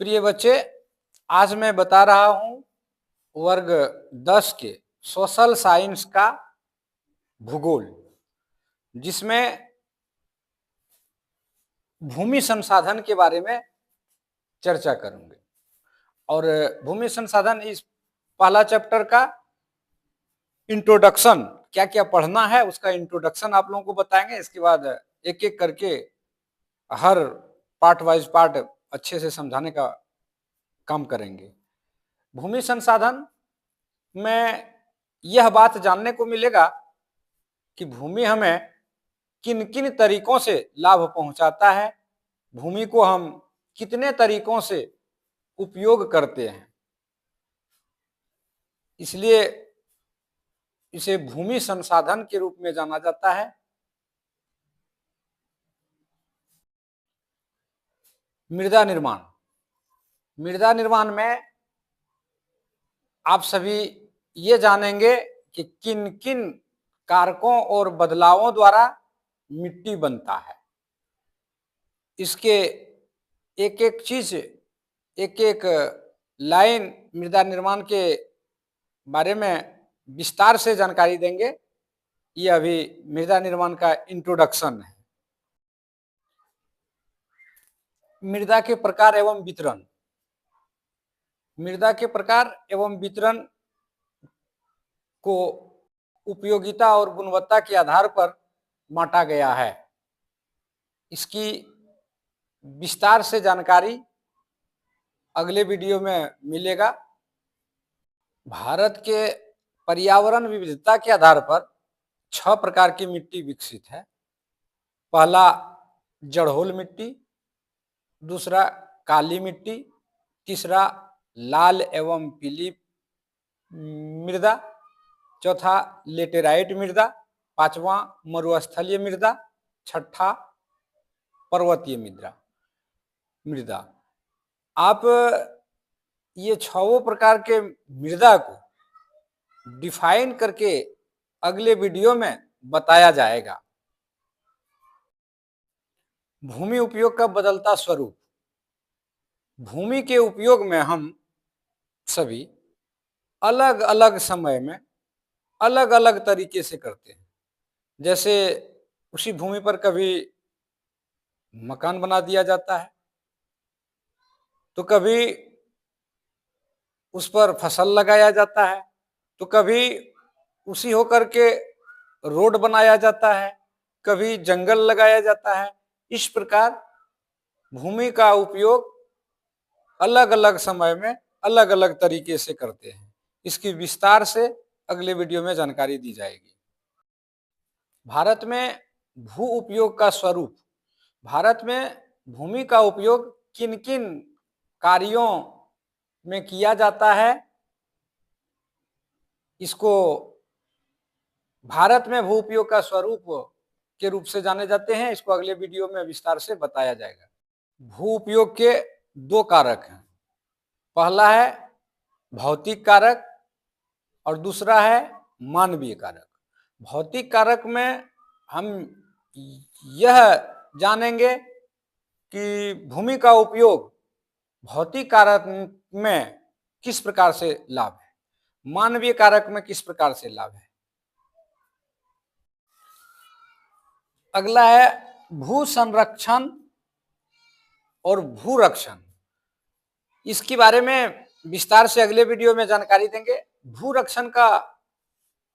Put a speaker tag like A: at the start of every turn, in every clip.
A: प्रिय बच्चे, आज मैं बता रहा हूं वर्ग 10 के सोशल साइंस का भूगोल, जिसमें भूमि संसाधन के बारे में चर्चा करूंगे। और भूमि संसाधन इस पहला चैप्टर का इंट्रोडक्शन, क्या क्या पढ़ना है उसका इंट्रोडक्शन आप लोगों को बताएंगे। इसके बाद एक एक करके हर पार्ट वाइज पार्ट अच्छे से समझाने का काम करेंगे। भूमि संसाधन में यह बात जानने को मिलेगा कि भूमि हमें किन किन तरीकों से लाभ पहुंचाता है, भूमि को हम कितने तरीकों से उपयोग करते हैं, इसलिए इसे भूमि संसाधन के रूप में जाना जाता है। मृदा निर्माण, मृदा निर्माण में आप सभी ये जानेंगे कि किन किन कारकों और बदलावों द्वारा मिट्टी बनता है। इसके एक एक चीज, एक एक लाइन मृदा निर्माण के बारे में विस्तार से जानकारी देंगे। ये अभी मृदा निर्माण का इंट्रोडक्शन है। मृदा के प्रकार एवं वितरण, मृदा के प्रकार एवं वितरण को उपयोगिता और गुणवत्ता के आधार पर बांटा गया है। इसकी विस्तार से जानकारी अगले वीडियो में मिलेगा। भारत के पर्यावरण विविधता के आधार पर 6 प्रकार की मिट्टी विकसित है। पहला जड़होल मिट्टी, दूसरा काली मिट्टी, तीसरा लाल एवं पीली मृदा, चौथा लेटेराइट मृदा, पांचवा मरुस्थलीय मृदा, छठा पर्वतीय मृदा। आप ये 6 प्रकार के मृदा को डिफाइन करके अगले वीडियो में बताया जाएगा। भूमि उपयोग का बदलता स्वरूप, भूमि के उपयोग में हम सभी अलग अलग समय में अलग अलग तरीके से करते हैं। जैसे उसी भूमि पर कभी मकान बना दिया जाता है, तो कभी उस पर फसल लगाया जाता है, तो कभी उसी होकर के रोड बनाया जाता है, कभी जंगल लगाया जाता है। इस प्रकार भूमि का उपयोग अलग अलग समय में अलग अलग तरीके से करते हैं। इसकी विस्तार से अगले वीडियो में जानकारी दी जाएगी। भारत में भू उपयोग का स्वरूप, भारत में भूमि का उपयोग किन किन कार्यों में किया जाता है, इसको भारत में भू उपयोग का स्वरूप के रूप से जाने जाते हैं। इसको अगले वीडियो में विस्तार से बताया जाएगा। भू उपयोग के 2 कारक हैं, पहला है भौतिक कारक और दूसरा है मानवीय कारक। भौतिक कारक में हम यह जानेंगे कि भूमि का उपयोग भौतिक कारक में किस प्रकार से लाभ है, मानवीय कारक में किस प्रकार से लाभ है। अगला है भू संरक्षण और भू रक्षण। इसके बारे में विस्तार से अगले वीडियो में जानकारी देंगे। भू रक्षण का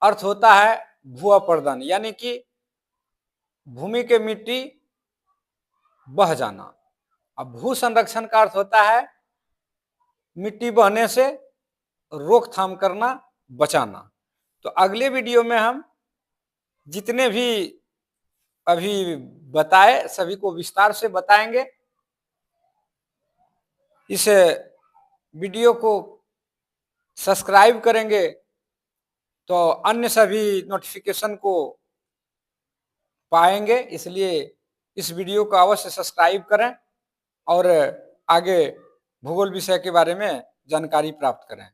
A: अर्थ होता है भू अपर्दन, यानी कि भूमि के मिट्टी बह जाना। अब भू संरक्षण का अर्थ होता है मिट्टी बहने से रोकथाम करना, बचाना। तो अगले वीडियो में हम जितने भी अभी बताए सभी को विस्तार से बताएंगे। इस वीडियो को सब्सक्राइब करेंगे तो अन्य सभी नोटिफिकेशन को पाएंगे, इसलिए इस वीडियो को अवश्य सब्सक्राइब करें और आगे भूगोल विषय के बारे में जानकारी प्राप्त करें।